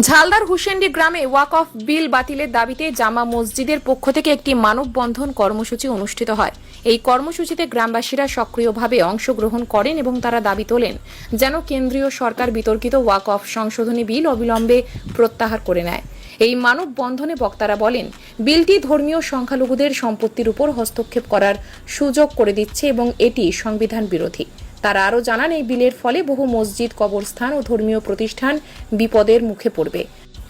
ঝালদার হুসেন্ডি গ্রামে walk of বিল বাতিলের দাবিতে জামা মসজিদের পক্ষ থেকে একটি মানববন্ধন কর্মসূচি অনুষ্ঠিত হয়। এই কর্মসূচিতে গ্রামবাসীরা সক্রিয়ভাবে অংশগ্রহণ করেন এবং তারা দাবি তোলেন যেন কেন্দ্রীয় সরকার বিতর্কিত ওয়াক অফ সংশোধনী বিল অবিলম্বে প্রত্যাহার করে নেয়। এই মানববন্ধনে বক্তারা বলেন, বিলটি ধর্মীয় সংখ্যালঘুদের সম্পত্তির উপর হস্তক্ষেপ করার সুযোগ করে দিচ্ছে এবং এটি সংবিধান বিরোধী। তারা আরও জানান, এই বিলের ফলে বহু মসজিদ, কবরস্থান ও ধর্মীয় প্রতিষ্ঠান বিপদের মুখে পড়বে।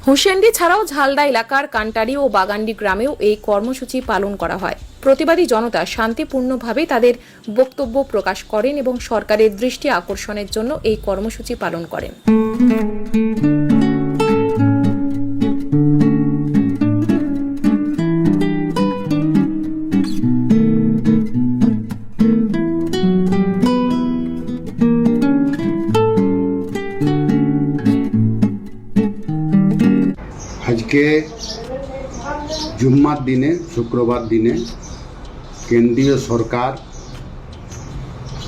হুসেন্ডি ছাড়াও ঝালদা এলাকার কান্টারি ও বাগান্ডি গ্রামেও এই কর্মসূচি পালন করা হয়। প্রতিবাদী জনতা শান্তিপূর্ণভাবে তাদের বক্তব্য প্রকাশ করেন এবং সরকারের দৃষ্টি আকর্ষণের জন্য এই কর্মসূচি পালন করেন। আজকে জুম্মার দিনে, শুক্রবার দিনে কেন্দ্রীয় সরকার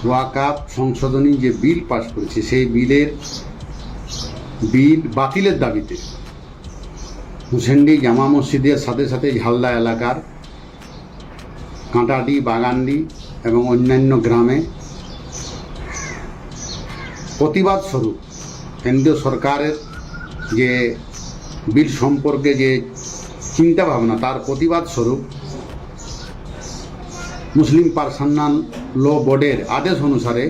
ওয়াকফ সংশোধনী যে বিল পাস করেছে, সেই বিল বাতিলের দাবিতে হুসেন্ডি জামা মসজিদের সাথে সাথে ঝালদা এলাকার কাঁটাডি, বাগান্ডি এবং অন্যান্য গ্রামে প্রতিবাদ স্বরূপ কেন্দ্রীয় সরকারের যে বিল সম্পর্কে যে চিন্তা ভাবনা, তার প্রতিবাদ স্বরূপ মুসলিম পার্সোনাল ল বোর্ডের আদেশ অনুসারে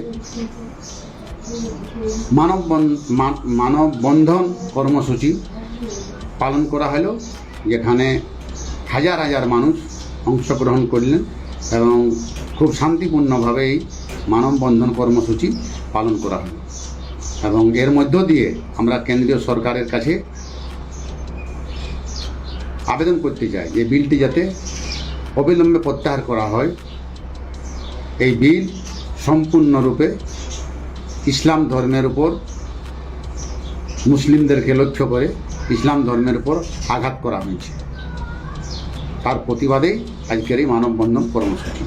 মানববন্ধন কর্মসূচি পালন করা হলো, যেখানে হাজার হাজার মানুষ অংশগ্রহণ করলেন এবং খুব শান্তিপূর্ণভাবে এই মানববন্ধন কর্মসূচি পালন করা হলো। এবং এর মধ্য দিয়ে আমরা কেন্দ্রীয় সরকারের কাছে আবেদন করতে চাই যে বিলটি যাতে অবিলম্বে প্রত্যাহার করা হয়। এই বিল সম্পূর্ণরূপে ইসলাম ধর্মের উপর, মুসলিমদেরকে লক্ষ্য করে ইসলাম ধর্মের উপর আঘাত করা হয়েছে। তার প্রতিবাদেই আজকের এই মানববন্ধন কর্মসূচি।